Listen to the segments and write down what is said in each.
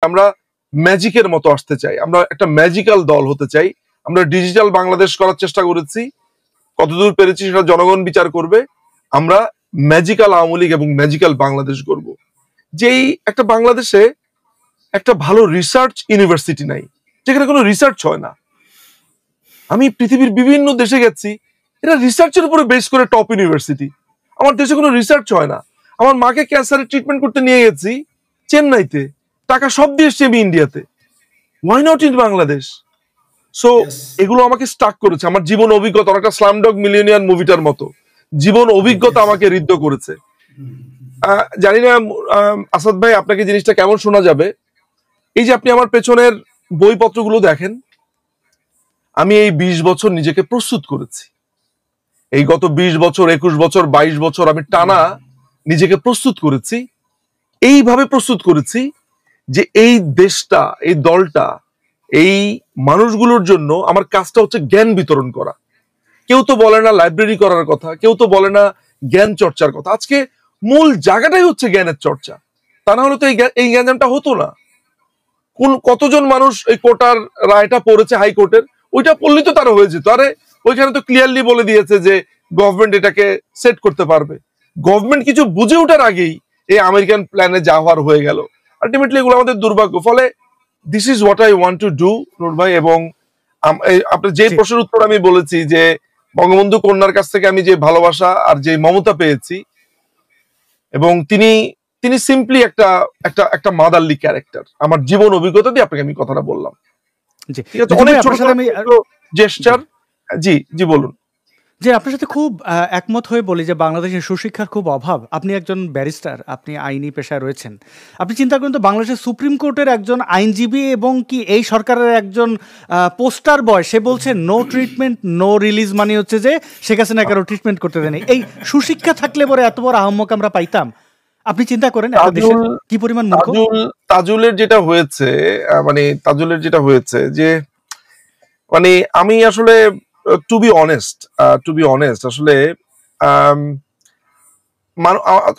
আমরা ম্যাজিকের মতো আসতে চাই, আমরা একটা ম্যাজিক্যাল দল হতে চাই। আমরা ডিজিটাল বাংলাদেশ করার চেষ্টা করেছি, কতদূর পেরেছি সেটা জনগণ বিচার করবে। আমরা ম্যাজিক্যাল আওয়ামী লীগ এবং ম্যাজিক্যাল বাংলাদেশ করব। যেই একটা বাংলাদেশে একটা ভালো রিসার্চ ইউনিভার্সিটি নাই, যেখানে কোনো রিসার্চ হয় না। আমি পৃথিবীর বিভিন্ন দেশে গেছি, এটা রিসার্চের উপরে বেস করে টপ ইউনিভার্সিটি। আমার দেশে কোনো রিসার্চ হয় না। আমার মাকে ক্যান্সারের ট্রিটমেন্ট করতে নিয়ে গেছি চেন্নাইতে, টাকা সব দিয়ে এসছি আমি ইন্ডিয়াতে। Why not in Bangladesh? So এগুলো আমাকে স্টাক করেছে, আমার জীবন অভিজ্ঞতা, অনেকটা স্লামডগ মিলিয়নিয়ার মুভিটার মতো জীবন অভিজ্ঞতা আমাকে ঋদ্ধ করেছে। জানি না আসাদ ভাই আপনাকে জিনিসটা কেমন শোনা যাবে। এই যে আপনি আমার পেছনের বইপত্রগুলো দেখেন, আমি এই 20 বছর নিজেকে প্রস্তুত করেছি। এই গত 20 বছর, 21 বছর, 22 বছর আমি টানা নিজেকে প্রস্তুত করেছি। এইভাবে প্রস্তুত করেছি যে এই দেশটা, এই দলটা, এই মানুষগুলোর জন্য আমার কাজটা হচ্ছে জ্ঞান বিতরণ করা। কেউ তো বলে না লাইব্রেরি করার কথা, কেউ তো বলে না জ্ঞান চর্চার কথা। আজকে মূল জায়গাটাই হচ্ছে জ্ঞানের চর্চা। তা না হলে তো এই জ্ঞানটা হতো না। কতজন মানুষ এই কোটার রায়টা পড়েছে হাইকোর্টের, ওইটা পড়লেই তো তারা হয়ে যেত। আরে ওইখানে তো ক্লিয়ারলি বলে দিয়েছে যে গভর্নমেন্ট এটাকে সেট করতে পারবে। গভর্নমেন্ট কিছু বুঝে ওঠার আগেই এই আমেরিকান প্ল্যানে যা হওয়ার হয়ে গেল। আলটিমেটলি এগুলো আমাদের দুর্ভাগ্য। ফলে this is what I want to do Noor ভাই। এবং আপনার যে প্রশ্নের উত্তর আমি বলেছি যে বঙ্গবন্ধু কন্যার কাছ থেকে আমি যে ভালোবাসা আর যে মমতা পেয়েছি, এবং তিনি সিম্পলি একটা মাদারলি ক্যারেক্টার। আমার জীবন অভিজ্ঞতা দিয়ে আপনাকে আমি কথাটা বললাম। ঠিক আছে, অনেক ছোট ছোট জেস্টার। জি জি বলুন। যে আপনার সাথে খুব একমত হয়ে বলি যে বাংলাদেশের সুশিক্ষার খুব অভাব। আপনি একজন ব্যারিস্টার, আপনি আইনি পেশায় রয়েছেন। আপনি চিন্তা করুন তো, বাংলাদেশের সুপ্রিম কোর্টের একজন আইনজীবী এবং কি এই সরকারের একজন পোস্টার বয়, সে বলছে নো ট্রিটমেন্ট নো রিলিজ, মানে হচ্ছে যে শেখ হাসিনা কারো ট্রিটমেন্ট করতে দেয়নি। এই সুশিক্ষা থাকলে পরে এত বড় আহম্মক আমরা পাইতাম? আপনি চিন্তা করেন কি পরিমাণ মূর্খ। তাজুলের যেটা হয়েছে যে মানে আমি আসলে টু বি অনেস্ট আসলে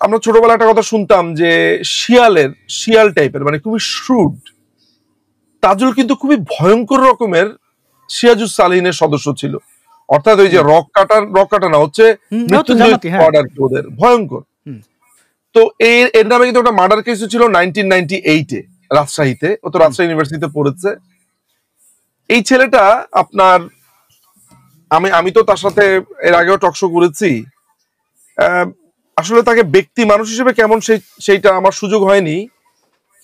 আমরা ছোটবেলা একটা কথা শুনতাম যে শিয়াল টাইপের, মানে খুবই শ্রুড। তাজুল কিন্তু খুবই ভয়ঙ্কর রকমের সিরাজুস সালিহিনের সদস্য ছিল। অর্থাৎ ওই যে রক কাটা না, হচ্ছে ওদের ভয়ঙ্কর। তো এর নামে কিন্তু একটা মার্ডার কেস ছিল 1998-এ রাজশাহীতে। ও তো রাজশাহী ইউনিভার্সিটিতে পড়েছে। এই ছেলেটা আপনার, আমি তো তার সাথে এর আগেও টকশো করেছি। আসলে তাকে ব্যক্তি মানুষ হিসেবে কেমন সেইটা আমার সুযোগ হয়নি,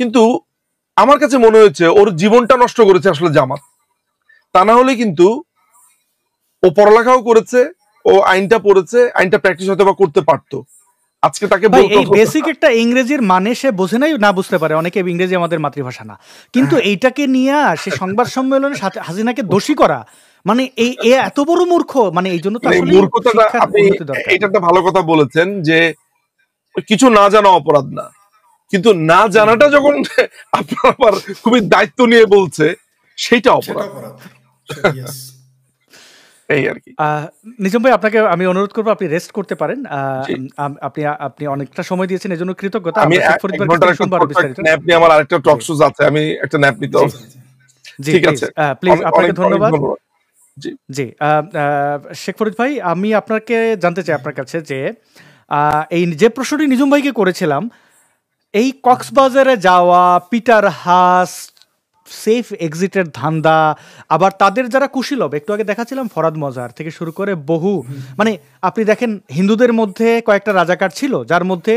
কিন্তু আমার কাছে মনে হয়েছে ওর জীবনটা নষ্ট করেছে আসলে জামাত। তা না হলে কিন্তু ও পড়ালেখাও করেছে, ও আইনটা পড়েছে, আইনটা প্র্যাকটিস হয়তো বা করতে পারতো। আজকে তাকে এই বেসিক একটা ইংরেজির মানে সে বোঝে নাই, না বুঝতে পারে। অনেকে ইংরেজি আমাদের মাতৃভাষা না, কিন্তু এইটাকে নিয়ে সে সংবাদ সম্মেলনে হাসিনাকে দোষী করা, মানে এই এত বড় মূর্খ। মানে এই জন্য তো আসলে মূর্খতাটা, আপনি এটা একটা ভালো কথা বলেছেন যে কিছু না জানা অপরাধ না, কিন্তু না জানাটা যখন আপনার আবার খুবই দায়িত্ব নিয়ে বলছে, সেটা অপরাধ। এই আর কি। নিজাম ভাই, আপনাকে আমি অনুরোধ করবো আপনি রেস্ট করতে পারেন। আপনি অনেকটা সময় দিয়েছেন, এজন্য কৃতজ্ঞতা। আমি আমার আরেকটা টক শো আছে, আমি একটা ন্যাপ নিতে হবে। ঠিক আছে, প্লিজ, আপনাকে ধন্যবাদ। জি শেখ ফরিদ ভাই, আমি আপনাকে জানতে চাই আপনার কাছে যে এই যে প্রশ্নটি নিজাম ভাইকে করেছিলাম, এই কক্সবাজারে যাওয়া, পিটার হাস, সেফ এক্সিটের ধান্দা, আবার তাদের যারা কুশীলব, একটু আগে দেখাচ্ছিলাম ফরাদ মজার থেকে শুরু করে বহু, মানে আপনি দেখেন হিন্দুদের মধ্যে কয়েকটা রাজাকার ছিল, যার মধ্যে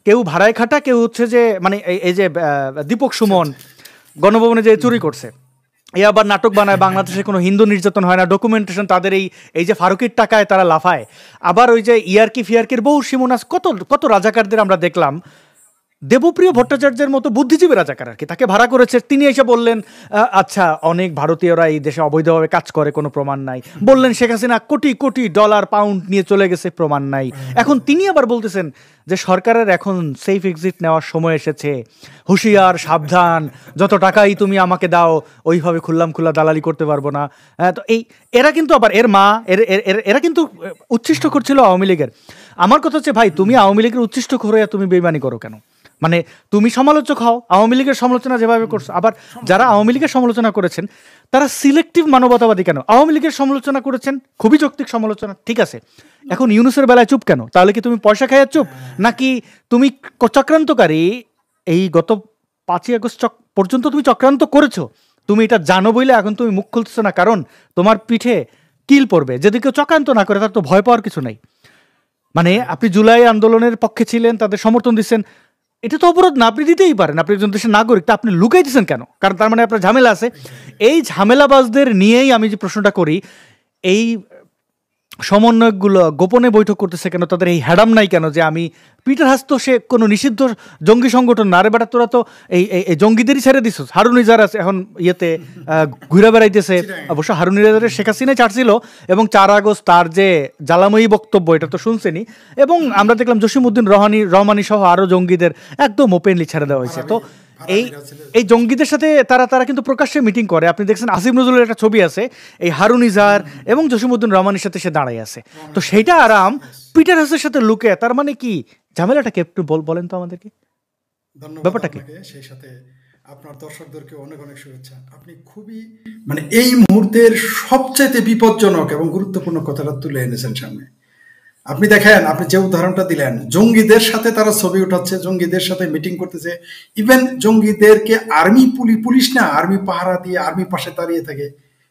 কেউ ভাড়ায় খাটা, কেউ হচ্ছে যে মানে এই যে দীপক সুমন গণভবনে যে চুরি করছে, এ আবার নাটক বানায় বাংলাদেশে কোনো হিন্দু নির্যাতন হয় না, ডকুমেন্টেশন তাদের এই যে ফারুকির টাকায় তারা লাফায়। আবার ওই যে ইয়ার্কি ফিয়ার্কির বহু সিমোনাস, কত রাজাকারদের আমরা দেখলাম। দেবপ্রিয় ভট্টাচার্যের মতো বুদ্ধিজীবী রাজাকার আর কি, তাকে ভাড়া করেছে। তিনি এসে বললেন আচ্ছা অনেক ভারতীয়রা এই দেশে অবৈধভাবে কাজ করে, কোনো প্রমাণ নাই। বললেন শেখ হাসিনা কোটি কোটি ডলার পাউন্ড নিয়ে চলে গেছে, প্রমাণ নাই। এখন তিনি আবার বলতেছেন যে সরকারের এখন সেফ এক্সিট নেওয়ার সময় এসেছে, হুঁশিয়ার সাবধান, যত টাকাই তুমি আমাকে দাও ওইভাবে খোলা দালালি করতে পারবো না। তো এরা কিন্তু আবার এর মা এরা কিন্তু উচ্ছিষ্ট করছিল আওয়ামী লীগের। আমার কথা হচ্ছে ভাই, তুমি আওয়ামী লীগের উচ্ছিষ্ট করে তুমি বেইমানি করো কেন? মানে তুমি সমালোচক হও, আওয়ামী লীগের সমালোচনা যেভাবে করছো, আবার যারা আওয়ামী লীগের সমালোচনা করেছেন তারা সিলেক্টিভ মানবতাবাদী কেন? আওয়ামী লীগের সমালোচনা করেছেন, খুবই যৌক্তিক সমালোচনা, ঠিক আছে। এখন ইউনূসের বেলায় চুপ কেন? তাহলে কি তুমি পয়সা খাইয়া চুপ, নাকি তুমি চক্রান্তকারী? এই গত 5ই আগস্ট পর্যন্ত তুমি চক্রান্ত করেছো, তুমি এটা জানো বইলে এখন তুমি মুখ খুলতেছো না, কারণ তোমার পিঠে কিল পড়বে। যদি কেউ চক্রান্ত না করে তার তো ভয় পাওয়ার কিছু নাই। মানে আপনি জুলাই আন্দোলনের পক্ষে ছিলেন, তাদের সমর্থন দিচ্ছেন, এটা তো অপরাধ না, আপনি দিতেই পারেন, আপনি একজন দেশের নাগরিক, তা আপনি লুকাই দিচ্ছেন কেন? কারণ তার মানে আপনার ঝামেলা আছে। এই ঝামেলাবাজদের নিয়েই আমি যে প্রশ্নটা করি, এই সমন্বয়কগুলো গোপনে বৈঠক করতেছে কেন? তাদের এই হ্যাডাম নাই কেন যে আমি পিটার হাস তো সে কোনো নিষিদ্ধ জঙ্গি সংগঠন না, আরে বেটা তোরা তো এই জঙ্গিদেরই ছেড়ে দিস। হারুন ইজার আছে এখন ইয়েতে ঘুরে বেড়াইতেছে, অবশ্য হারুন ইজারের শেখ হাসিনাই ছাড়ছিল, এবং 4 আগস্ট তার যে জ্বালাময়ী বক্তব্য এটা তো শুনছেনি, এবং আমরা দেখলাম জসিমউদ্দিন রহমানি সহ আরো জঙ্গিদের একদম ওপেনলি ছেড়ে দেওয়া হয়েছে। তো এই জঙ্গিদের সাথে তারা কিন্তু প্রকাশ্যে মিটিং করে। আপনি দেখছেন আসিফ নজরুলের একটা ছবি আছে, এই হারুন ইজার এবং জসিমউদ্দিন রহমানের সাথে সে দাঁড়াই আছে। তো সেইটা আরাম পিটার হাসের সাথে লুকে, তার মানে কি ঝামেলাটাকে একটু বলেন তো আমাদেরকে, ব্যাপারটা কি? সেই সাথে আপনার দর্শকদেরকে অনেক অনেক শুভেচ্ছা। আপনি খুবই মানে এই মুহূর্তের সবচাইতে বিপজ্জনক এবং গুরুত্বপূর্ণ কথাটা তুলে এনেছেন সামনে। আপনি দেখেন, আপনি যে উদাহরণটা দিলেন, জঙ্গিদের সাথে তারা ছবি উঠাচ্ছে, জঙ্গিদের সাথে মিটিং করতেছে, ইভেন জঙ্গিদেরকে আর্মি পুলিশ না, আর্মি পাহারা দিয়ে আর্মি পাশে দাঁড়িয়ে থাকে।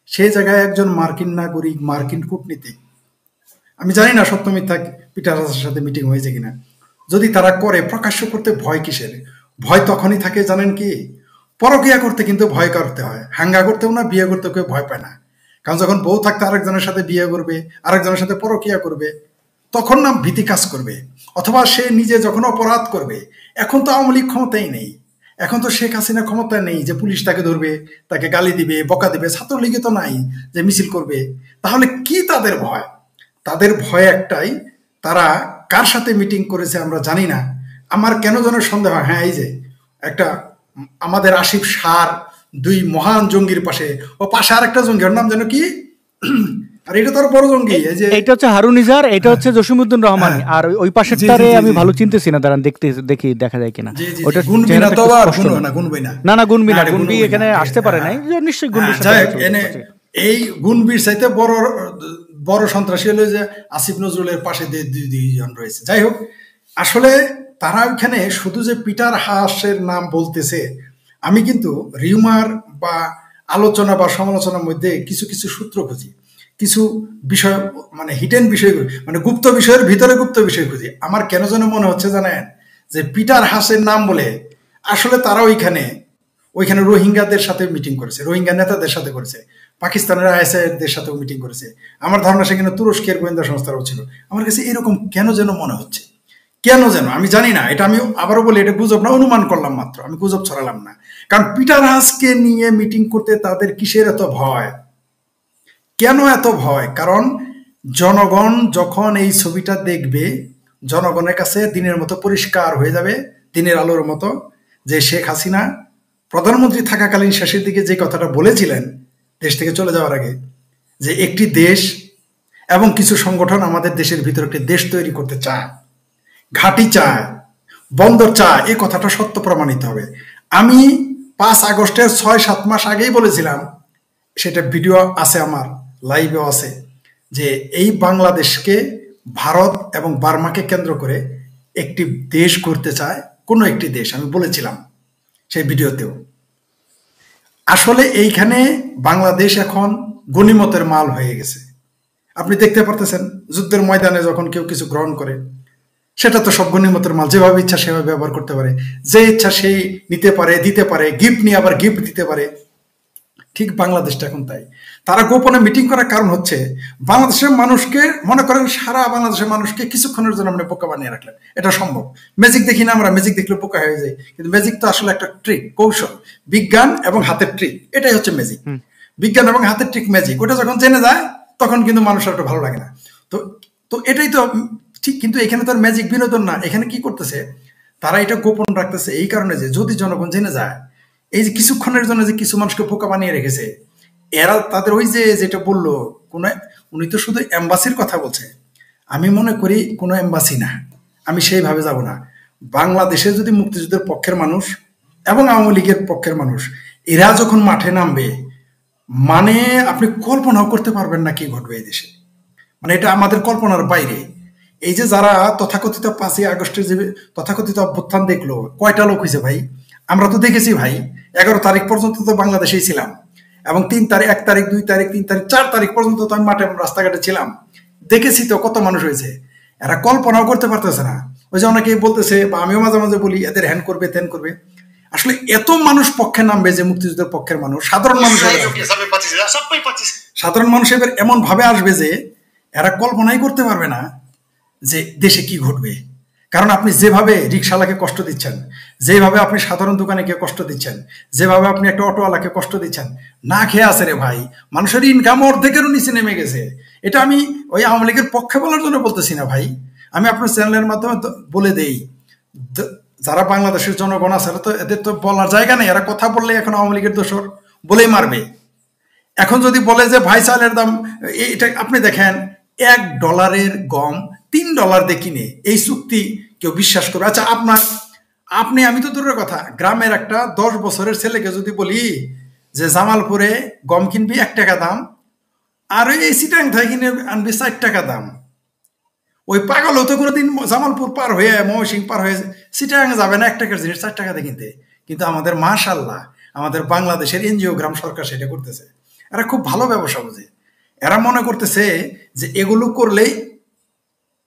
সেই জায়গায় একজন মার্কিন নাগরিক, মার্কিন কূটনীতিক, আমি জানি না সত্য মিথ্যা পিটার হাসের সাথে মিটিং হয়েছে কিনা, যদি তারা করে, প্রকাশ্য করতে ভয় কিসের? ভয় তখনই থাকে জানেন কি, পরকিয়া করতে কিন্তু ভয় করতে হয়, হাঙ্গা করতেও না, বিয়ে করতে কেউ ভয় পায় না। কারণ যখন বউ থাকতে আরেকজনের সাথে বিয়ে করবে, আরেকজনের সাথে পরকিয়া করবে, তখন না ভীতি কাজ করবে। অথবা সে নিজে যখন অপরাধ করবে, এখন তো আওয়ামী লীগ ক্ষমতাই নেই, এখন তো শেখ হাসিনা ক্ষমতা নেই যে পুলিশ তাকে ধরবে, তাকে গালি দিবে, বকা দিবে, ছাত্রলীগে তো নাই যে মিছিল করবে। তাহলে কি তাদের ভয়? তাদের ভয় একটাই, তারা কার সাথে মিটিং করেছে আমরা জানি না। আমার কেন যেন সন্দেহ হয়, হ্যাঁ এই যে একটা আমাদের আসিফ সার 2 মহান জঙ্গির পাশে, ও পাশে আর একটা জঙ্গির নাম যেন কি, আর এটা তো বড় জঙ্গি, এই যে এটা হচ্ছে হারুন ইজার, এটা হচ্ছে জসিমউদ্দিন রহমানি, আর ওই পাশেরটারে আমি ভালো চিনতেছি না, দাঁড়ান দেখি দেখা যায় কিনা। ওটা গুনবি না তো, আর গুনবি না, না গুনবি এখানে আসতে পারে নাই, নিশ্চয়ই গুনবি। এই গুনবির চাইতে বড় সন্ত্রাসী হলো যে আসিফ নজরুলের পাশে 2 জন রয়েছে। যাই হোক, আসলে তারা ওইখানে শুধু যে পিটার হাসের নাম বলতেছে, আমি কিন্তু রিউমার বা আলোচনা বা সমালোচনার মধ্যে কিছু কিছু সূত্র খুঁজি, কিছু বিষয় মানে হিডেন বিষয়, মানে গুপ্ত বিষয়ের ভিতরে গুপ্ত বিষয় খুঁজি। আমার কেন যেন মনে হচ্ছে জানেন, যে পিটার হাসের নাম বলে আসলে তারা ওইখানে রোহিঙ্গাদের সাথে মিটিং করেছে, রোহিঙ্গা নেতাদের সাথে করেছে, পাকিস্তানের আইএসআইদের সাথেও মিটিং করেছে। আমার ধারণা সেখানে তুরস্কের গোয়েন্দা সংস্থারও ছিল। আমার কাছে এরকম কেন যেন মনে হচ্ছে, কেন যেন, আমি জানি না, এটা আমি আবারও বলি, এটা গুজব না, অনুমান করলাম মাত্র, আমি গুজব ছড়ালাম না। কারণ পিটার হাসকে নিয়ে মিটিং করতে তাদের কিসের এত ভয়? কেন এত ভয়? কারণ জনগণ যখন এই ছবিটা দেখবে, জনগণের কাছে দিনের মতো পরিষ্কার হয়ে যাবে, দিনের আলোর মতো, যে শেখ হাসিনা প্রধানমন্ত্রী থাকাকালীন শেষের দিকে যে কথাটা বলেছিলেন দেশ থেকে চলে যাওয়ার আগে, যে একটি দেশ এবং কিছু সংগঠন আমাদের দেশের ভিতরে একটি দেশ তৈরি করতে চায়, ঘাঁটি চায়, বন্দর চায়, এই কথাটা সত্য প্রমাণিত হবে। আমি 5 আগস্টের 6-7 মাস আগেই বলেছিলাম, সেটা ভিডিও আছে আমার, লাইভেও আছে, যে এই বাংলাদেশকে ভারত এবং বার্মাকে কেন্দ্র করে একটি দেশ করতে চায়, কোনো একটি দেশ, আমি বলেছিলাম সেই ভিডিওতেও। আসলে এইখানে বাংলাদেশ এখন গনিমতের মাল হয়ে গেছে। আপনি দেখতে পারতেছেন, যুদ্ধের ময়দানে যখন কেউ কিছু গ্রহণ করে, সেটা তো সব গনিমতের মাল, যেভাবে ইচ্ছা সেভাবে ব্যবহার করতে পারে, যে ইচ্ছা সেই নিতে পারে, দিতে পারে, গিফট নিয়ে আবার গিফট দিতে পারে। ঠিক বাংলাদেশটা এখন তাই। তারা গোপনে মিটিং করার কারণ হচ্ছে, বাংলাদেশের মানুষকে, মনে করেন সারা বাংলাদেশের মানুষকে কিছুক্ষণের জন্য আপনি বোকা বানিয়ে রাখলেন, এটা সম্ভব। ম্যাজিক দেখি না আমরা, ম্যাজিক দেখলে বোকা হয়ে যায়, কিন্তু ম্যাজিক তো আসলে একটা ট্রিক, কৌশল, বিজ্ঞান এবং হাতের ট্রিক, এটাই হচ্ছে ম্যাজিক। বিজ্ঞান এবং হাতের ট্রিক ম্যাজিক, ওটা যখন জেনে যায় তখন কিন্তু মানুষের একটু ভালো লাগে না। তো এটাই তো ঠিক। কিন্তু এখানে তো আর ম্যাজিক বিনোদন না, এখানে কি করতেছে তারা, এটা গোপন রাখতেছে এই কারণে যে যদি জনগণ জেনে যায়, এই যে কিছুক্ষণের জন্য যে কিছু মানুষকে বোকা বানিয়ে রেখেছে, এরা তাদের ওই যে যেটা বললো, কোন উনি তো শুধু এম্বাসির কথা বলছে, আমি মনে করি কোনো এম্বাসি না, আমি সেইভাবে যাব না, বাংলাদেশে যদি মুক্তিযুদ্ধের পক্ষের মানুষ এবং আওয়ামী লীগের পক্ষের মানুষ এরা যখন মাঠে নামবে, মানে আপনি কল্পনাও করতে পারবেন না কি ঘটবে এই দেশে। মানে এটা আমাদের কল্পনার বাইরে। এই যে যারা তথাকথিত 5ই আগস্টের যে তথাকথিত অভ্যুত্থান দেখলো, কয়টা লোক হয়েছে ভাই? আমরা তো দেখেছি ভাই, 11 তারিখ পর্যন্ত তো বাংলাদেশেই ছিলাম, এবং 3 তারিখ, 1 তারিখ, 2 তারিখ, 3 তারিখ, 4 তারিখ পর্যন্ত তো আমি মাঠে রাস্তাঘাটে ছিলাম, দেখেছি তো কত মানুষ হয়েছে। এরা কল্পনাও করতে পারতেছে না। ওই যে অনেকেই বলতেছে, বা আমিও মাঝে মাঝে বলি, এদের হ্যান করবে তেন করবে। আসলে এত মানুষ পক্ষে নামবে, যে মুক্তিযুদ্ধের পক্ষের মানুষ, সাধারণ মানুষ এবার এমন ভাবে আসবে যে এরা কল্পনাই করতে পারবে না যে দেশে কি ঘটবে। কারণ আপনি যেভাবে রিক্সাওয়ালাকে কষ্ট দিচ্ছেন, যেভাবে আপনি সাধারণ দোকানে গিয়ে কষ্ট দিচ্ছেন, যেভাবে আপনি একটা অটোওয়ালাকে কষ্ট দিচ্ছেন, না খেয়ে আছে রে ভাই, মানুষের ইনকাম অর্ধেকেরও নিচে নেমে গেছে। এটা আমি ওই আওয়ামী লীগের পক্ষে বলার জন্য বলতেছি না ভাই, আমি আপনার চ্যানেলের মাধ্যমে বলে দেই, যারা বাংলাদেশের জনগণ আছে তো এদের তো বলার জায়গা নেই। এরা কথা বললে এখন আওয়ামী লীগের দোষর বলেই মারবে। এখন যদি বলে যে ভাই চালের দাম, এটা আপনি দেখেন $1 গম $3 দিয়ে কিনে, এই চুক্তি কেউ বিশ্বাস করবে? আচ্ছা আমি তো দূরের কথা, গ্রামের একটা 10 বছরের ছেলেকে যদি বলি যে জামালপুরে গম কিনবি 1 টাকা দাম, আর এই চিটাং থেকে কিনে আনবি 4 টাকা দাম, ওই পাগল হতো কোনোদিন জামালপুর পার হয়ে ময়মনসিংহ পার হয়ে চিটাং যাবে না 1 টাকার জিনিস 4 টাকাতে কিনতে। কিন্তু আমাদের মাশাআল্লাহ আমাদের বাংলাদেশের এনজিও গ্রাম সরকার সেটা করতেছে। এরা খুব ভালো ব্যবসা বোঝে। এরা মনে করতেছে যে এগুলো করলেই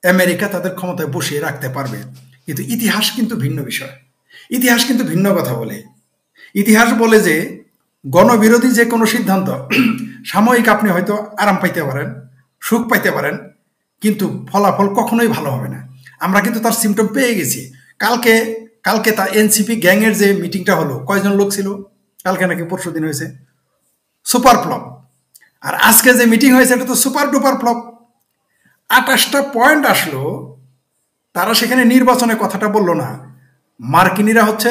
আমেরিকা তাদের ক্ষমতায় বসিয়ে রাখতে পারবে। কিন্তু ইতিহাস কিন্তু ভিন্ন বিষয়। ইতিহাস কিন্তু ভিন্ন কথা বলে। ইতিহাস বলে যে গণবিরোধী যে কোনো সিদ্ধান্ত সাময়িক আপনি হয়তো আরাম পাইতে পারেন, সুখ পাইতে পারেন, কিন্তু ফলাফল কখনোই ভালো হবে না। আমরা কিন্তু তার সিমটম পেয়ে গেছি। কালকে তা এনসিপি গ্যাংয়ের যে মিটিংটা হলো, কয়জন লোক ছিল? কালকে নাকি পরশু দিন হয়েছে, সুপার ফ্লপ। আর আজকে যে মিটিং হয়েছে এটা তো সুপার ডুপার ফ্লপ। 28টা পয়েন্ট আসলো, তারা সেখানে নির্বাচনের কথাটা বললো না। মার্কিনিরা হচ্ছে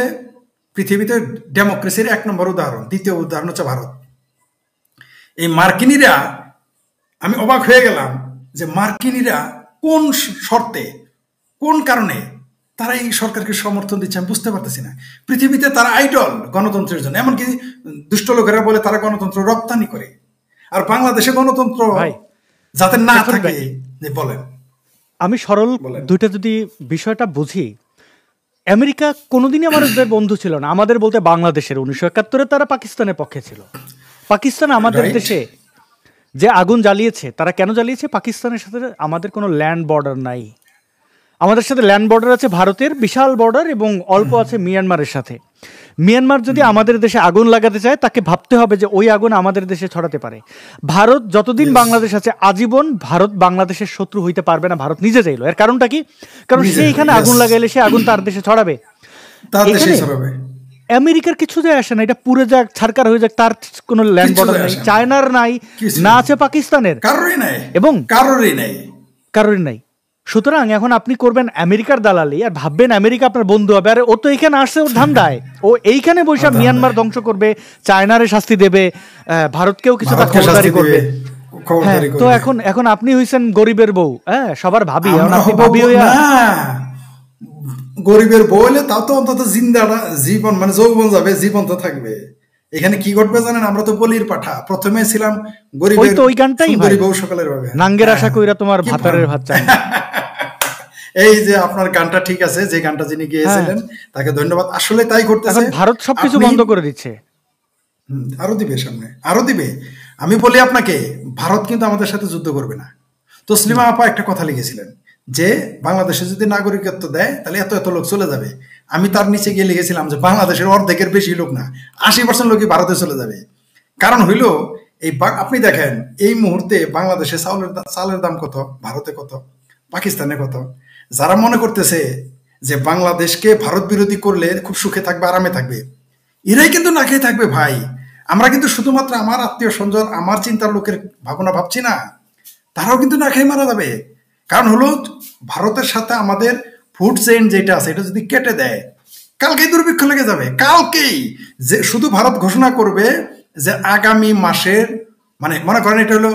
পৃথিবীতে ডেমোক্রেসির 1 নম্বর উদাহরণ, দ্বিতীয় উদাহরণ হচ্ছে ভারত। এই মার্কিনিরা, আমি অবাক হয়ে গেলাম যে মার্কিনিরা কোন শর্তে, কোন কারণে তারা এই সরকারকে সমর্থন দিচ্ছে আমি বুঝতে পারতেছি না। পৃথিবীতে তারা আইডল গণতন্ত্রের জন্য, এমনকি দুষ্ট লোকেরা বলে তারা গণতন্ত্র রপ্তানি করে। আর বাংলাদেশে গণতন্ত্র যাতে না থাকে, বলেন। আমি সরল দুইটা যদি বিষয়টা বুঝি, আমেরিকা কোনোদিনই আমাদের বন্ধু ছিল না। আমাদের বলতে বাংলাদেশের 1971-এ তারা পাকিস্তানের পক্ষে ছিল। পাকিস্তান আমাদের দেশে যে আগুন জ্বালিয়েছে, তারা কেন জ্বালিয়েছে? পাকিস্তানের সাথে আমাদের কোনো ল্যান্ড বর্ডার নাই। আমাদের সাথে ল্যান্ড বর্ডার আছে ভারতের বিশাল বর্ডার, এবং অল্প আছে মিয়ানমারের সাথে। মিয়ানমার যদি আমাদের দেশে আগুন লাগাতে চায়, তাকে ভাবতে হবে যে ওই আগুন আমাদের দেশে ছড়াতে পারে। ভারত যতদিন বাংলাদেশ আছে আজীবন ভারত বাংলাদেশের শত্রু হইতে পারবে না। ভারত নিজে চাইলো। এর কারণটা কি? কারণ সে এখানে আগুন লাগাইলে সে আগুন তার দেশে ছড়াবে। আমেরিকার কিছু যায় আসে না, এটা পুরো যাক ছারকার হয়ে যাক, তার কোনো ল্যান্ড বর্ডার নাই, চায়নার নাই, না আছে পাকিস্তানের, এবং কারোরই নাই। সুতরাং এখন আপনি করবেন আমেরিকার দালালি আর ভাববেন আমেরিকা আপনার বন্ধু হবে। আরে ও তো এখানে আসছে ওর ধান্দায়, ও এইখানে বসে মিয়ানমার ধ্বংস করবে, চায়নারে শাস্তি দেবে, ভারতকেও কিছু খবরদারি করবে। তো এখন আপনি হইছেন গরিবের বউ, হ্যাঁ সবার ভাবি, আপনি ভাবি হইয়া গরিবের বউ হলে তাও তো অন্তত জিন্দাটা জীবন, মানে যৌবন যাবে, জীবন তো থাকবে। এখানে কি ঘটবে জানেন? আমরা তো বলির পাঠা, প্রথমে ছিলাম গরিবের, ওই গানটাই বউ সকালের ভাবে নাঙ্গের আশা কইরা তোমার ভাতারের ভাত চাই। এই যে আপনার গানটা ঠিক আছে, যে গানটা যিনি গেয়েছিলেন তাকে ধন্যবাদ। আসলে তাই করতেছে ভারত, সবকিছু বন্ধ করে দিচ্ছে। আরো দিবে, সামনে আরো দিবে। আমি বলি আপনাকে, ভারত কিন্তু আমাদের সাথে যুদ্ধ করবে না। তসলিমা আপা একটা কথা লিখেছিলেন যে বাংলাদেশে যদি নাগরিকত্ব দেয় তাহলে এত এত লোক চলে যাবে। আমি তার নিচে গিয়ে লিখেছিলাম যে বাংলাদেশের অর্ধেকের বেশি লোক না, 80% লোকই ভারতে চলে যাবে। কারণ হইল এই, আপনি দেখেন এই মুহূর্তে বাংলাদেশে চালের দাম কত, ভারতে কত, পাকিস্তানে কত। যারা মনে করতেছে যে বাংলাদেশকে ভারত বিরোধী করলে খুব সুখে থাকবে, আরামে থাকবে, এরাই কিন্তু না খেয়ে থাকবে ভাই। আমরা কিন্তু শুধুমাত্র আমার আত্মীয় স্বজন, আমার চিন্তার লোকের ভাবনা ভাবছি না, তারাও কিন্তু না খেয়ে মারা যাবে। কারণ হলো ভারতের সাথে আমাদের ফুড চেইন যেটা আছে, এটা যদি কেটে দেয়, কালকেই দুর্ভিক্ষ লেগে যাবে। কালকেই যে শুধু ভারত ঘোষণা করবে যে আগামী মাসের, মানে মনে করেন এটা হলো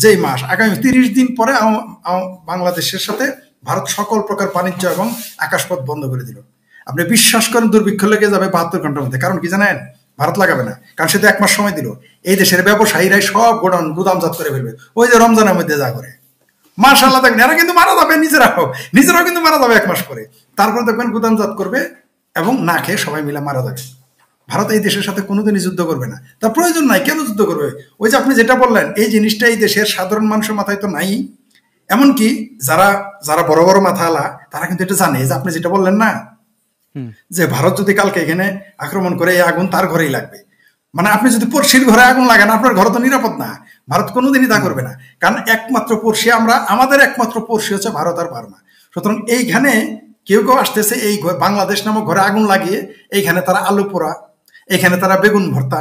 যেই মাস, আগামী 30 দিন পরে বাংলাদেশের সাথে ভারত সকল প্রকার বাণিজ্য এবং আকাশপথ বন্ধ করে দিল। আপনি বিশ্বাস করেন দুর্ভিক্ষ লেগে যাবে 72 ঘন্টার মধ্যে। কারণ কি জানেন? ভারত লাগাবে না, কারণ সে তো 1 মাস সময় দিল। এই দেশের ব্যবসায়ীরাই সব গুদামজাত করে ফেলবে, ওই যে রমজানের মধ্যে যা করে। মাশাআল্লাহ, দেখেন এরা কিন্তু মারা যাবে, নিজেরাও কিন্তু মারা যাবে 1 মাস পরে। তারপরে দেখবেন গুদামজাত করবে এবং না খেয়ে সবাই মিলে মারা যাবে। ভারত এই দেশের সাথে কোনোদিনই যুদ্ধ করবে না, তার প্রয়োজন নাই। কেন যুদ্ধ করবে? ওই যে আপনি যেটা বললেন, এই জিনিসটা এই দেশের সাধারণ মানুষের মাথায় তো নাই। এমনকি যারা যারা বড় বড় মাথাওয়ালা তারা কিন্তু এটা জানে, যে আপনি যেটা বললেন না, যে ভারত যদি কালকে এখানে আক্রমণ করে এই আগুন তার ঘরেই লাগবে। মানে আপনি যদি পড়শির ঘরে আগুন লাগান, আপনার ঘর তো নিরাপদ না। ভারত কোনোদিনই তা করবে না, কারণ একমাত্র পড়শি আমাদের একমাত্র পড়শি হচ্ছে ভারত আর বার্মা। সুতরাং এইখানে কেউ আসতেছে এই বাংলাদেশ নামক ঘরে আগুন লাগিয়ে এইখানে তারা আলু পোড়া, এইখানে তারা বেগুন ভর্তা,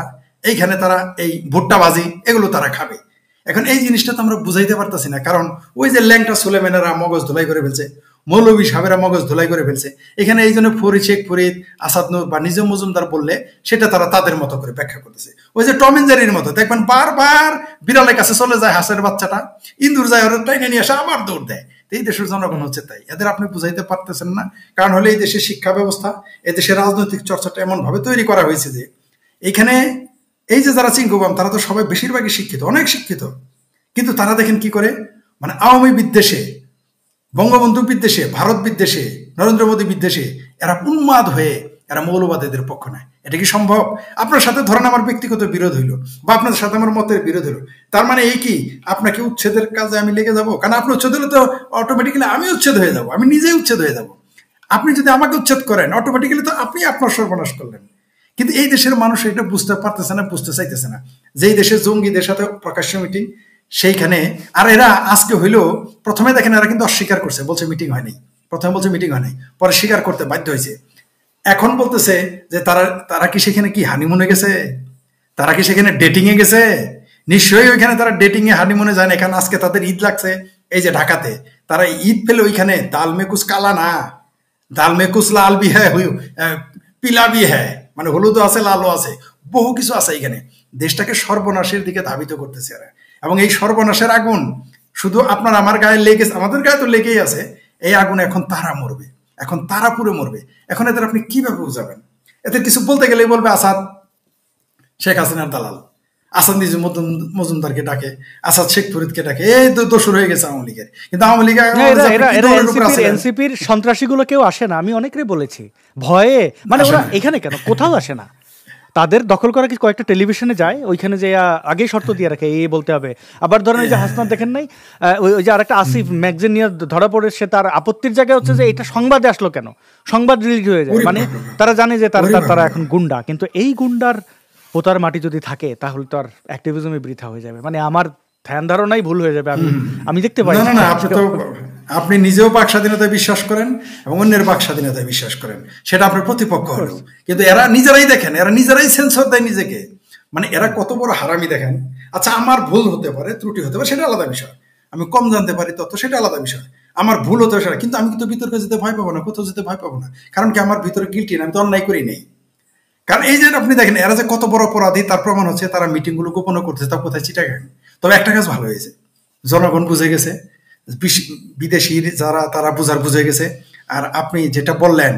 এইখানে তারা এই ভুট্টা ভাজি এগুলো তারা খাবে। এখন এই জিনিসটা তো আমরা বুঝাইতে পারতেছি না, কারণ ওই যে ল্যাংটা সুলেমানেরা মগজ ধুলাই করে ফেলছে, মৌলভী সাহেবেরা মগজ ধুলাই করে ফেলছে। এখানে এই জন্য শেখ ফরিদ, আসাদ নূর বা নিজাম মজুমদার বললে সেটা তারা তাদের মতো করে ব্যাখ্যা করতেছে। ওই যে টম এন্ড জেরির মতো দেখবেন বারবার বিড়ালের কাছে চলে যায় হাঁসের বাচ্চাটা, ইন্দুর যায় ওরা টাইনে নিয়ে আসে আবার দৌড় দেয়। এই দেশের জনগণ হচ্ছে তাই, এদের আপনি বুঝাইতে পারতেছেন না। কারণ হলে এই দেশের শিক্ষা ব্যবস্থা, এই দেশের রাজনৈতিক চর্চাটা এমন ভাবে তৈরি করা হয়েছে যে এইখানে এই যে যারা চিঙ্কুবাম তারা তো সবাই বেশিরভাগই শিক্ষিত, অনেক শিক্ষিত, কিন্তু তারা দেখেন কি করে, মানে আওয়ামী বিদ্বেষে, বঙ্গবন্ধু বিদ্বেষে, ভারত বিদ্বেষে, নরেন্দ্র মোদী বিদ্বেষে এরা উন্মাদ হয়ে এরা মৌলবাদীদের পক্ষ নেয়। এটা কি সম্ভব? আপনার সাথে ধরেন আমার ব্যক্তিগত বিরোধ হইলো বা আপনার সাথে আমার মতের বিরোধ হলো, তার মানে এই কি আপনাকে উচ্ছেদের কাজে আমি লেগে যাব? কারণ আপনি উচ্ছেদ হলে তো অটোমেটিক্যালি আমি উচ্ছেদ হয়ে যাব, আমি নিজেই উচ্ছেদ হয়ে যাব। আপনি যদি আমাকে উচ্ছেদ করেন অটোমেটিক্যালি তো আপনি আপনার সর্বনাশ করলেন। কিন্তু এই দেশের মানুষ এটা বুঝতে পারতেছে না, বুঝতে চাইতেছে না। যেই দেশের জঙ্গিদের সাথে প্রকাশ্য মিটিং, সেইখানে আর এরা আজকে হইলেও প্রথমে দেখেন এরা কিন্তু অস্বীকার করছে, বলছে মিটিং হয়নি। প্রথমে বলছে মিটিং হয়নি, পরে স্বীকার করতে বাধ্য হয়েছে। এখন বলতেছে যে তারা কি সেখানে কি হানিমুনে গেছে, তারা কি সেখানে ডেটিং এ গেছে? নিশ্চয়ই ওইখানে তারা ডেটিং এ হানিমুনে যায় না। এখানে আজকে তাদের ঈদ লাগছে, এই যে ঢাকাতে তারা ঈদ পেলে ওইখানে দাল মে কুছ কালা না, দাল মে কুছ লাল ভি হ্যায়, পিলা ভি হ্যায়, মানে হলুদও আছে লালও আছে, বহু কিছু আছে। এখানে দেশটাকে সর্বনাশের দিকে ধাবিত করতেছে এরা। এবং এই সর্বনাশের আগুন শুধু আপনার আমার গায়ে লেগেছে, আমাদের গায়ে তো লেগেই আছে। এই আগুন এখন তারা মরবে, এখন তারা পুরো মরবে। এখন এদের আপনি কিভাবে বুঝাবেন? এদের কিছু বলতে গেলেই বলবে আসাদ শেখ হাসিনার দালাল, আসাদ নিজাম মজুমদারকে ডাকে, আসাদ শেখ ফরিদকে ডাকে, এই তো দোষর হয়ে গেছে আওয়ামী লীগের। কিন্তু আওয়ামী লীগ এনসিপির সন্ত্রাসীগুলো কেউ আসে না, আমি অনেকেরই বলেছি, ভয়ে, মানে ওরা এখানে কেন কোথাও আসে না। তাদের দখল করা কি কয়েকটা টেলিভিশনে যায়, ওইখানে যে আগেই শর্ত দিয়ে রাখে এই বলতে হবে। আবার ধরেন ওই যে হাসনাত দেখেন নাই, ওই যে আরেকটা আসিফ ম্যাগজিন নিয়ে ধরা পড়ে, সে তার আপত্তির জায়গায় হচ্ছে যে এটা সংবাদে আসলো কেন, সংবাদ রিলিজ হয়ে যায়। মানে তারা জানে যে তারা এখন গুন্ডা, কিন্তু এই গুন্ডার পোতার মাটি যদি থাকে তাহলে তো আর অ্যাক্টিভিজমে বৃথা হয়ে যাবে। মানে আমার ধ্যান ধারণাই ভুল হয়ে যাবে, আমি দেখতে পাই না। আপনি নিজেও বাক স্বাধীনতায় বিশ্বাস করেন এবং অন্যের বাক স্বাধীনতায় বিশ্বাস করেন, সেটা আপনার প্রতিপক্ষ হলো। কিন্তু এরা নিজেরাই দেখেন, এরা নিজেরাই সেন্সর দেয় নিজেকে। মানে এরা কত বড় হারামি দেখেন। আচ্ছা, আমার ভুল হতে পারে, ত্রুটি হতে পারে, সেটা আলাদা বিষয়। আমি কম জানতে পারি তথ্য, সেটা আলাদা বিষয়। আমার ভুল হতে পারে, কিন্তু আমি কিন্তু বিতর্কে যেতে ভয় পাবো না, কোথাও যেতে ভয় পাবো না। কারণ কি আমার ভিতরে গিল্টি না, আমি তো অন্যায় করি নেই। কারণ এই যে আপনি দেখেন এরা যে কত বড় অপরাধী, তার প্রমাণ হচ্ছে তারা মিটিং গুলো গোপন করতেছে, তা কোথায় চিটাগাং। তবে একটা কাজ ভালো হয়েছে, জনগণ বুঝে গেছে, বিদেশি যারা তারা বুঝে গেছে। আর আপনি যেটা বললেন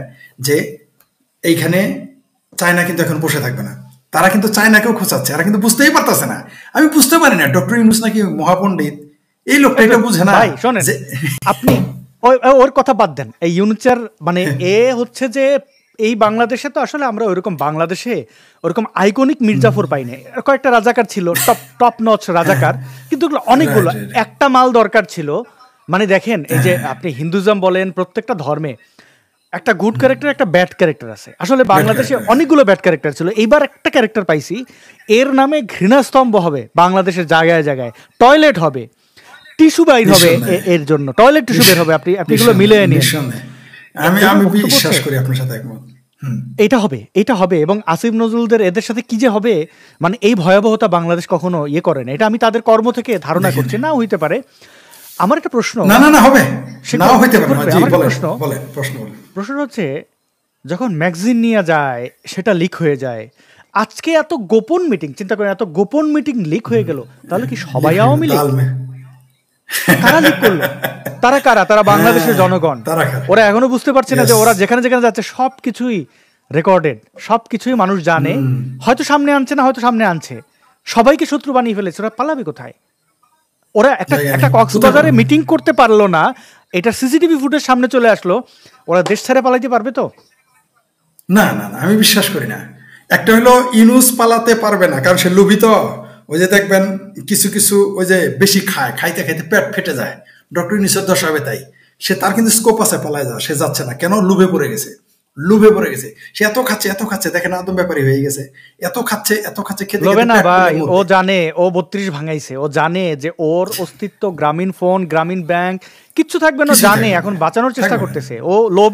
যে এইখানে চায়না কিন্তু এখন বসে থাকবে না, তারা কিন্তু চায়নাকেও খোঁচাচ্ছে, এরা কিন্তু বুঝতেই পারতেছে না। আমি বুঝতে পারি না ডক্টর ইউনূস নাকি মহাপণ্ডিত, এই লোকটা এটা বুঝে না। শোনেন, আপনি ওর কথা বাদ দেন, এই ইউনূসের মানে এ হচ্ছে যে এই বাংলাদেশে তো আসলে আমরা ওইরকম বাংলাদেশে ওরকম আইকনিক মির্জাফর পাই না। কয়েকটা রাজাকার ছিল, টপ নচ রাজাকার, কিন্তু অনেকগুলো, একটা মাল দরকার ছিল। মানে দেখেন, এই যে আপনি হিন্দুজম বলেন, প্রত্যেকটা ধর্মে একটা গুড ক্যারেক্টার, একটা ব্যাড ক্যারেক্টার আছে। আসলে বাংলাদেশে অনেকগুলো ব্যাড ক্যারেক্টার ছিল, এইবার একটা ক্যারেক্টার পাইছি, এর নামে ঘৃণাস্তম্ভ হবে বাংলাদেশের জায়গায় জায়গায়, টয়লেট হবে, টিস্যু বাইর হবে, এর জন্য টয়লেট টিস্যু বের হবে। আপনি এগুলো মিলে নিয়ে আমি বিশ্বাস করি, আপনার সাথে একমত। এটা হবে এবং আসিফ নজরুলদের এদের সাথে কি যে হবে, মানে এই ভয়াবহতা বাংলাদেশ কখনো ইয়ে করে না। এটা আমি তাদের কর্ম থেকে ধারণা করছি, না হইতে পারে। আমার একটা প্রশ্ন, না হবে, নাও হইতে পারে। প্রশ্ন হচ্ছে, যখন ম্যাগাজিন নিয়ে যায় সেটা লিক হয়ে যায়, আজকে এত গোপন মিটিং, চিন্তা করেন, এত গোপন মিটিং লিক হয়ে গেল, তাহলে কি সবাই আওয়ামী লীগ? কারা লিক করলো? তারা কারা? তারা বাংলাদেশের জনগণ। ওরা এখনো বুঝতে পারছে না যে ওরা যেখানে যেখানে যাচ্ছে সবকিছুই রেকর্ডেড, সবকিছুই মানুষ জানে। হয়তো সামনে আনছে না, হয়তো সামনে আনছে, সবাইকে শত্রু বানিয়ে ফেলেছে। ওরা পালাবে কোথায়? ওরা একটা কক্সবাজারে মিটিং করতে পারলো না, এটা সিসিটিভি ফুটেজ সামনে চলে আসলো, ওরা দেশ ছেড়ে পালাইতে পারবে তো? না না না, আমি বিশ্বাস করি না। একটা হলো ইউনূস পালাতে পারবে না, কারণ সে লোভিত। ওই যে দেখবেন কিছু কিছু ওই যে বেশি খায়, খাইতে খাইতে পেট ফেটে যায়, ডক্টর ইউনূসের দশা হবে তাই। সে তার কিন্তু স্কোপ আছে পালায় যাওয়া, সে যাচ্ছে না কেন? লোভে পড়ে গেছে, লোভে পড়ে গেছে। সে এত খাচ্ছে, দেখেন আদম ব্যাপারী হয়ে গেছে, এত খাচ্ছে খেতে লোভে না ভাই। ও জানে ও 32 ভাঙাইছে, ও জানে যে ওর অস্তিত্ব গ্রামীণ ফোন, গ্রামীণ ব্যাংক কিচ্ছু থাকবে না, জানে। এখন বাঁচানোর চেষ্টা করতেছে ও। লোভ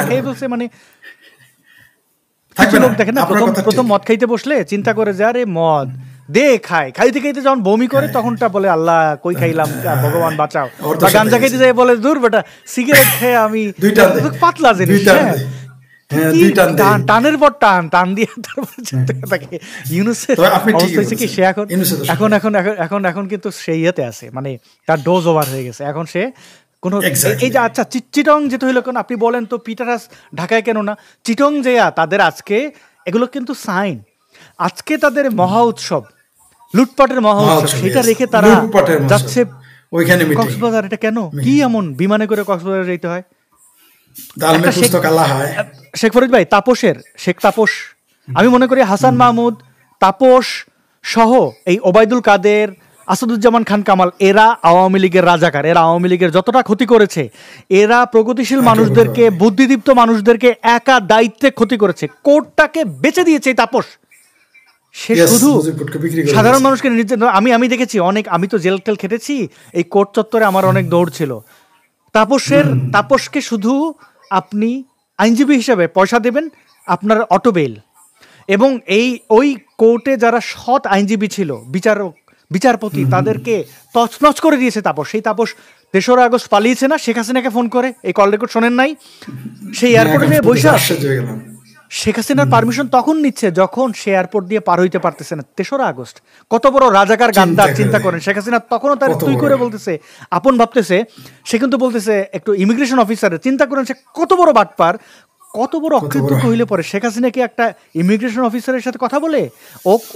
খেয়ে বলছে, মানে লোক দেখেন না, প্রথম মদ খাইতে বসলে চিন্তা করে যে আরে মদ দে খায়, খাইতে খাইতে যখন বমি করে তখনটা বলে আল্লাহ কই খাইলাম, ভগবান বাঁচাও। বা গাঞ্জা খাইতে যায় বলে দূর বেটা, সিগারেট খেয়ে আমি পাতলা জিনিস, টানের পর টান দিয়ে তারপরে ইউনূসের অবস্থা হয়েছে কি, সে এখন কিন্তু সেই ইয়েতে আছে, মানে তার ডোজ ওভার হয়ে গেছে। এখন সে কোনো এই যে আচ্ছা চিটং যেটা হইলো, কেন আপনি বলেন তো পিটারাস ঢাকায় কেন না? চিটং যে তাদের আজকে এগুলো কিন্তু সাইন, আজকে তাদের মহা উৎসব, লুটপাটের মহা উৎসব, সেটা রেখে তারা যাচ্ছে ওইখানে কক্সবাজার। এটা কেন? কি এমন বিমানে করে কক্সবাজার যেতে হয়? শেখ ফরিদ ভাই, শেখ তাপস, আমি মনে করি হাসান মাহমুদ, তাপস সহ এই ওবায়দুল কাদের, আসাদুজ্জামান খান কামাল, এরা আওয়ামী লীগের রাজাকার। এরা আওয়ামী লীগের যতটা ক্ষতি করেছে, এরা প্রগতিশীল মানুষদেরকে, বুদ্ধিদীপ্ত মানুষদেরকে একা দায়িত্বে ক্ষতি করেছে। কোর্টটাকে বেচে দিয়েছে তাপস। সে শুধু সাধারণ মানুষকে আমি দেখেছি অনেক, আমি তো জেল টেল খেটেছি, এই কোর্ট চত্বরে আমার অনেক দৌড় ছিল। তাপসকে শুধু আপনি আইনজীবী হিসাবে পয়সা দেবেন, আপনার অটো বেল, এবং ওই কোর্টে যারা সৎ আইনজীবী ছিল, বিচারপতি, তাদেরকে তছনছ করে দিয়েছে তাপস। সেই তাপস 3রা আগস্ট পালিয়েছে না, শেখ হাসিনাকে ফোন করে, এই কল রেকর্ড শোনেন নাই? সেই এয়ারপোর্টে নিয়ে বসে শেখ হাসিনার পারমিশন তখন নিচ্ছে যখন সে এয়ারপোর্ট দিয়ে পার হইতে পারতেছে না। 3রা আগস্ট কত বড় রাজাকার গাদ্দার, চিন্তা করেন। শেখ হাসিনা তখনও তার তুই করে বলতেছে, আপন ভাবতেছে। সে কিন্তু বলতেছে একটু ইমিগ্রেশন অফিসারের, চিন্তা করেন সে কত বড় বাটপার, কত বড় অকৃতজ্ঞ হইলে পরে শেখ হাসিনা কি একটা ইমিগ্রেশন অফিসারের সাথে কথা বলে?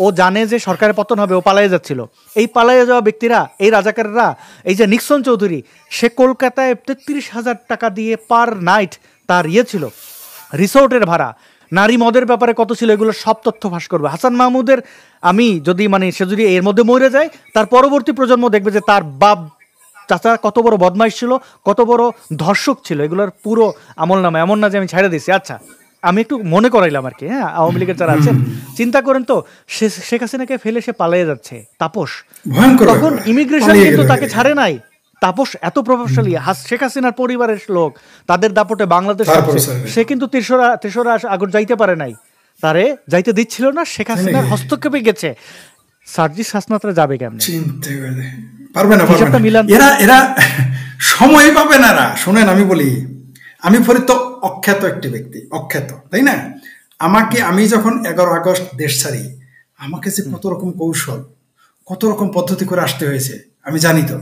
ও জানে যে সরকারের পতন হবে, ও পালাইয়ে যাচ্ছিল। এই পালাইয়ে যাওয়া ব্যক্তিরা, এই রাজাকাররা, এই যে নিক্সন চৌধুরী, সে কলকাতায় 33,000 টাকা দিয়ে পার নাইট তার ছিল রিসোর্টের ভাড়া। নারী মদের ব্যাপারে কত ছিল, এগুলো সব তথ্য ফাঁস করবে হাসান মাহমুদের। আমি যদি সে যদি এর মধ্যে মরে যায়, তার পরবর্তী প্রজন্ম দেখবে যে তার বাপ চাচা কত বড় বদমাইশ ছিল, কত বড় ধর্ষক ছিল। এগুলোর পুরো আমল নামা, এমন না যে আমি ছেড়ে দিচ্ছি। আচ্ছা, আমি একটু মনে করাইলাম আর কি। হ্যাঁ, আওয়ামী লীগের যারা আছেন, চিন্তা করেন তো, শেখ হাসিনাকে ফেলে সে পালিয়ে যাচ্ছে তাপস, তখন ইমিগ্রেশন কিন্তু তাকে ছাড়ে নাই। তাপস এত প্রভাবশালী, শেখ হাসিনার পরিবারের লোক, তাদের দাপটে বাংলাদেশ, সে কিন্তু 3রা আগস্ট যাইতে পারে নাই, তারে যাইতে দিচ্ছিল না, শেখ হাসিনার হস্তক্ষেপে গেছে। সার্জিস হাসনাতরা যাবে কেমন? পারবে না, এরা সময় পাবে না। শোনেন, আমি বলি, আমি ফরিদ তো অখ্যাত একটি ব্যক্তি, অখ্যাত, তাই না? আমি যখন 11 আগস্ট দেশ ছাড়ি, আমাকে যে কত রকম কৌশল, কত রকম পদ্ধতি করে আসতে হয়েছে আমি জানি। তো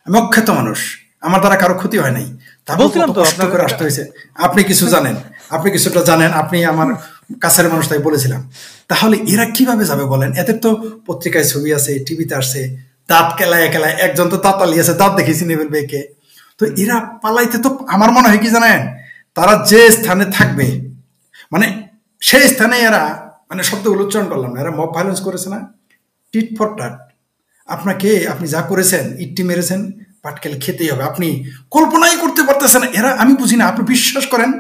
আমি অখ্যাত মানুষ, আমার দ্বারা কারো ক্ষতি হয় নাই, তারপর কষ্ট করে আসতে হয়েছে। আপনি কিছু জানেন, আপনি কিছুটা জানেন, আপনি আমার কাছের মানুষ, তাই বলেছিলাম। তাহলে এরা কিভাবে যাবে বলেন? এদের তো পত্রিকায় ছবি আছে, টিভিতে আসছে, দাঁত কেলায়, একজন তো দাঁত পালিয়েছে, দাঁত দেখে চিনে ফেলবে একে। তো এরা পালাইতে তো আমার মনে হয় কি জানেন, তারা যে স্থানে থাকবে, মানে সেই স্থানে এরা, শব্দগুলো উচ্চারণ করলাম না, এরা মব ভায়োলেন্স করেছে না, টিট ফর টাট। আপনি যা করেছেন, ইট্টি মেরেছেন, পাটকেল খেতেই হবে, আপনি কল্পনাই করতে পারতেছেন। এরা, আমি বুঝি না, আপনি বিশ্বাস করেন,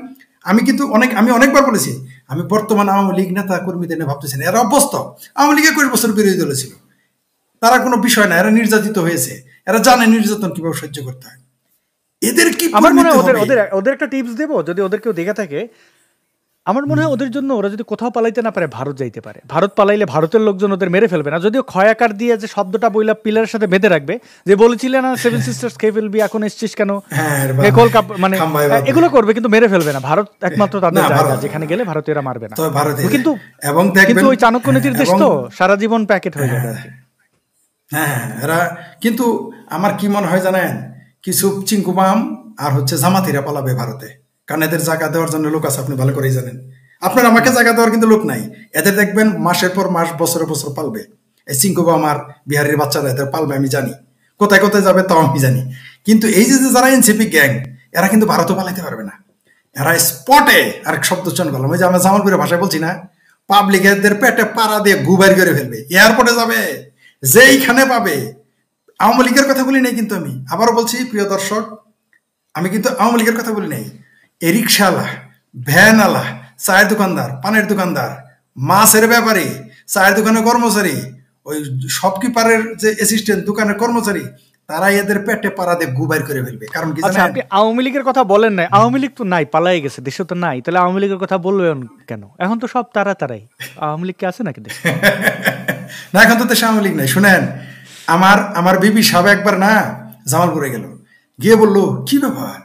আমি অনেকবার বলেছি, আমি বর্তমান আওয়ামী লীগ নেতা কর্মীদের নিয়ে ভাবতেছেন, এরা অভ্যস্ত। আওয়ামী লীগে 20 বছর বিরোধী দল ছিল, তারা কোনো বিষয় না, এরা নির্যাতিত হয়েছে, এরা জানে নির্যাতন কিভাবে সহ্য করতে হয়। এদের কি, আমার মনে হয় ওদের একটা টিপস দেবো, যদি ওদের কেউ দেখে থাকে, আমার মনে হয় ওদের জন্য, ওরা যদি কোথাও পালাইতে না পারে, ভারত যাইতে পারে। ভারত পালাইলে ভারতের লোকজন ওদের মেরে ফেলবে না, যদিও ক্ষয়াকার দিয়ে যে শব্দটা বইলা পিলারের সাথে বেঁধে রাখবে, যে বলেছিলেন না 7 সিস্টার্স খেয়ে ফেলবি, এখন এসছিস কেন, এগুলো করবে, কিন্তু মেরে ফেলবে না। ভারত একমাত্র তাদের জায়গা, যেখানে গেলে ভারতীয়রা মারবে না। কিন্তু ওই চাণক্য নীতির দেশ তো সারা জীবন প্যাকেট হয়ে যাবে আর কি। হ্যাঁ হ্যাঁ, এরা কিন্তু আমার কি মনে হয় জানেন, কিছু চিঙ্কুমাম আর হচ্ছে জামাতিরা পালাবে ভারতে, কারণ এদের জায়গা দেওয়ার জন্য লোক আছে, আপনি ভালো করেই জানেন। আপনার আমাকে জায়গা দেওয়ার কিন্তু লোক নাই, এদের দেখবেন মাসের পর মাস বছরের বছর পালবে। এই চিঙ্কুবাম আর বিহারের বাচ্চারা এদের পালবে, আমি জানি কোথায় কোথায় যাবে তাও আমি জানি। কিন্তু এই যে যারা এনসিপি গ্যাং, এরা কিন্তু ভারতও পালাইতে পারবে না। এরা স্পটে আরেক শব্দ উচ্চারণ করলাম, ওই যে আমরা জামালপুরের ভাষায় বলছি না, পাবলিকের পেটে পাড়া দিয়ে গুবাই করে ফেলবে, এয়ারপোর্টে যাবে যেইখানে পাবে। আওয়ামী লীগের কথা বলি নাই কিন্তু, আমি আবারও বলছি প্রিয় দর্শক, আমি কিন্তু আওয়ামী লীগের কথা বলি নাই। এই রিক্সাওয়ালা, ভ্যানওয়ালা, চায়ের দোকানদার, পানের দোকানদার, মাছের ব্যাপারী, চায়ের দোকানের কর্মচারী, ওই শপকিপারের যে অ্যাসিস্ট্যান্ট দোকানের কর্মচারী, তারা এদের পেটে পাড়া দিয়ে গুবাই করে ফেলবে। কারণ কি আচ্ছা, জানেন, আপনি আওয়ামী লীগের কথা বলেন নাই, আওয়ামী লীগ তো নাই, পালাই গেছে, দেশে তো নাই, তাহলে আওয়ামী লীগের কথা বলবেন কেন? এখন তো সব তারাই, আওয়ামী লীগ কি আছে নাকি দেশে? না এখন তো দেশে আওয়ামী লীগ নাই। শুনেন, আমার বিবি সাহেব একবার না জামালপুরে গেল, গিয়ে বললো কি ব্যাপার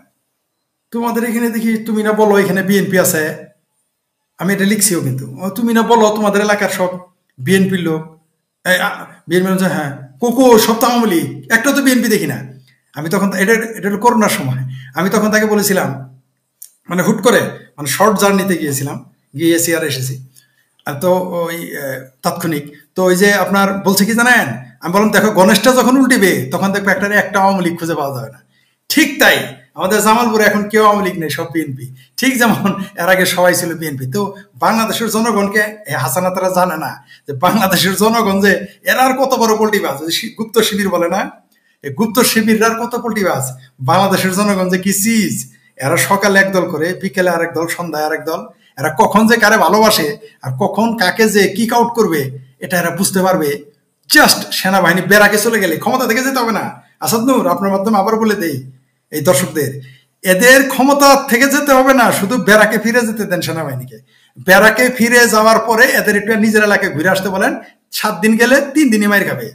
তোমাদের এখানে দেখি, তুমি না বলো এখানে বিএনপি আছে, আমি এটা লিখছিও কিন্তু, তুমি না বলো তোমাদের এলাকার সব বিএনপির লোক, বিএনপি, হ্যাঁ কোকো সব তো আওয়ামী লীগ, একটা তো বিএনপি দেখি না। আমি তখন এটা হলো করোনার সময়, আমি তখন তাকে বলেছিলাম, মানে হুট করে, মানে শর্ট জার্নিতে গিয়েছিলাম, গিয়েছি আর এসেছি, তো ওই তাৎক্ষণিক, তো ওই যে আপনার বলছে কি জানেন, আমি বললাম দেখো গণেশটা যখন উল্টিবে তখন দেখবো একটা আওয়ামী লীগ খুঁজে পাওয়া যাবে না। ঠিক তাই আমাদের জামালপুরে এখন কেউ আওয়ামী লীগ নেই, সব বিএনপি। ঠিক যেমন এর আগে সবাই ছিল বিএনপি। তো বাংলাদেশের জনগণকে হাসানা তারা জানে না যে বাংলাদেশের জনগণ যে এরা আর কত বড় পল্টিবাজ, গুপ্ত শিবির বলে না, এই গুপ্ত শিবির আর কত পল্টিবাজ, বাংলাদেশের জনগণ যে কি চিজ, এরা সকালে একদল করে, বিকেলে আরেক দল, সন্ধ্যায় আরেক দল, এরা কখন যে কারে ভালোবাসে আর কখন কাকে যে কিক আউট করবে এটা এরা বুঝতে পারবে। জাস্ট সেনাবাহিনী বেরাকে চলে গেলে ক্ষমতা থেকে যেতে হবে না। আসাদ নূর, আপনার মাধ্যমে আবার বলে দেই এই দর্শকদের, এদের ক্ষমতা থেকে যেতে হবে না, শুধু বেরাকে ফিরে যেতে দেন সেনাবাহিনীকে। বেরাকে ফিরে যাওয়ার পরে এদের একটু নিজের এলাকায় ঘুরে আসতে বলেন, 7 দিন গেলে 3 দিনই মাইর খাবে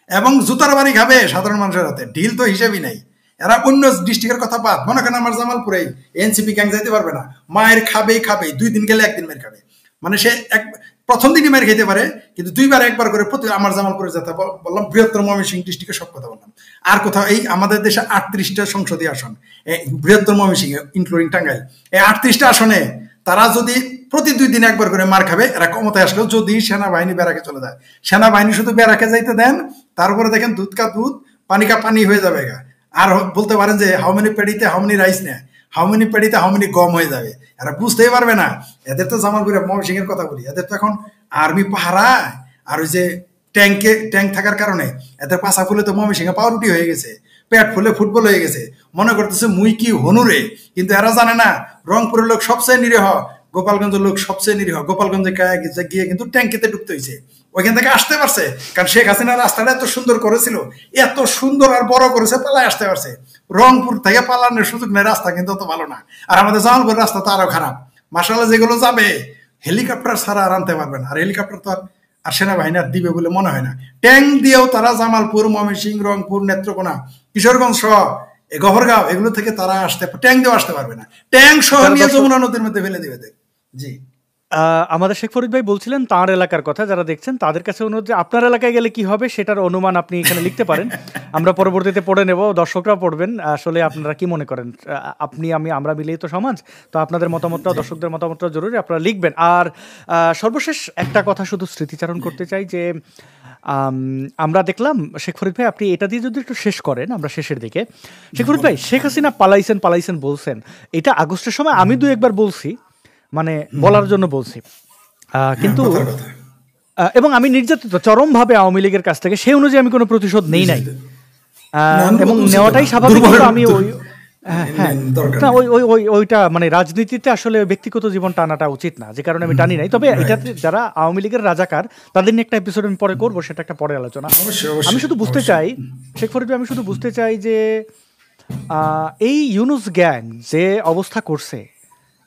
এবং জুতার বাড়ি খাবে সাধারণ মানুষের হাতে, ঢিল তো হিসেবই নাই। এরা অন্য ডিস্ট্রিক্টের কথা বাদ, মনে করেন আমার জামালপুরে এনসিপি গ্যাং যাইতে পারবে না, মায়ের খাবেই খাবে, 2 দিন গেলে 1 দিন মায়ের খাবে। মানে সে প্রথম দিনই মায়ের খেতে পারে, কিন্তু 2বার 1বার করে প্রতি, আমার জামালপুরে যেতে বললাম, বৃহত্তর ময়মনসিংহ ডিস্ট্রিক্টের সব কথা বললাম। আর কোথাও এই আমাদের দেশে 38টা সংসদীয় আসন, বৃহত্তর ময়মনসিংহ ইনক্লুডিং টাঙ্গাইল, এই 38টা আসনে তারা যদি প্রতি 2 দিন 1বার করে মার খাবে, এরা ক্ষমতায় আসলেও যদি সেনাবাহিনী বেড়াকে চলে যায়, সেনাবাহিনী শুধু বেড়াকে যাইতে দেন, তারপরে দেখেন দুধ কা দুধ পানি কা পানি হয়ে যাবে। আর বলতে পারেন যে হাউ মেনি পেডিতে হাউ মেনি রাইস নেয়, হাউ মেনি পেডিতে হাউ মেনি গম হয়ে যাবে, এরা বুঝতেই পারবে না। এদের তো জামালপুরে ময়মনসিংহের কথা বলি, এদের তো এখন আর্মি পাহারায়, আর ওই যে ট্যাঙ্ক থাকার কারণে এদের পাশা ফুলে তো ময়মনসিংহে পাউরুটি হয়ে গেছে, পেট ফুলে ফুটবল হয়ে গেছে, মনে করতেছে মুই কি হনুরে। কিন্তু এরা জানে না রংপুরের লোক সবচেয়ে নিরীহ, গোপালগঞ্জের লোক সবচেয়ে নিরীহ। গোপালগঞ্জে গিয়ে কিন্তু ট্যাঙ্কিতে ঢুকতে হয়েছে, ওইখান থেকে আসতে পারছে কারণ শেখ হাসিনা রাস্তাটা এত সুন্দর করেছিল, এত সুন্দর আর বড় করেছে, পালায় আসতে পারছে। রংপুর থেকে পালানোর সুযোগ নেই, রাস্তা কিন্তু অত ভালো না। আর আমাদের জামালপুর রাস্তা তো আরো খারাপ, মাসাল্লাহ যেগুলো যাবে হেলিকপ্টার ছাড়া আর আনতে পারবে না, আর হেলিকপ্টার তো আর সেনাবাহিনী আর দিবে বলে মনে হয় না। ট্যাঙ্ক দিয়েও তারা জামালপুর, ময়মনসিংহ, রংপুর, নেত্রকোনা, কিশোরগঞ্জ সহ গফরগাঁও এগুলো থেকে তারা ট্যাঙ্ক দিয়েও আসতে পারবে না, ট্যাঙ্ক সহ নিয়ে যমুনা নদীর মধ্যে ফেলে দেবে। জি, আমাদের শেখ ফরিদ ভাই বলছিলেন তাঁর এলাকার কথা, যারা দেখছেন তাদের কাছে অনুরোধ যে আপনার এলাকায় গেলে কি হবে সেটার অনুমান আপনি এখানে লিখতে পারেন, আমরা পরবর্তীতে পড়ে নেব, দর্শকরা পড়বেন। আসলে আপনারা কি মনে করেন, আপনি আমরা মিলেই তো সমাজ, তো আপনাদের মতামতটাও, দর্শকদের মতামতটাও জরুরি, আপনারা লিখবেন। আর সর্বশেষ একটা কথা শুধু স্মৃতিচারণ করতে চাই যে আমরা দেখলাম, শেখ ফরিদ ভাই আপনি এটা দিয়ে যদি একটু শেষ করেন, আমরা শেষের দিকে। শেখ ফরিদ ভাই, শেখ হাসিনা পালাইছেন বলছেন, এটা আগস্টের সময় আমি 2-1বার বলছি, মানে বলার জন্য বলছি, কিন্তু এবং আমি নির্যাতিত চরমভাবে আওয়ামী লীগের কাছ থেকে, সেই অনুযায়ী আমি কোনো প্রতিশোধ নেই নাই, এবং নেওয়াটাই স্বাভাবিক। আমি ওইটা মানে রাজনীতিতে আসলে ব্যক্তিগত জীবন টানাটা উচিত না, যে কারণে আমি টানি নাই। তবে এটাতে যারা আওয়ামী লীগের রাজাকার তাদের নিয়ে একটা এপিসোড আমি পরে করবো, সেটা একটা পরে আলোচনা। আমি শুধু বুঝতে চাই, শেখ ফরিদ ভাই, আমি শুধু বুঝতে চাই যে এই ইউনুস গ্যাং যে অবস্থা করছে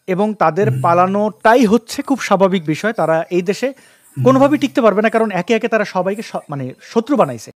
এবং তাদের পালানোটাই হচ্ছে খুব স্বাভাবিক বিষয়, তারা এই দেশে কোনোভাবেই টিকতে পারবে না, কারণ একে একে তারা সবাইকে মানে শত্রু বানাইছে।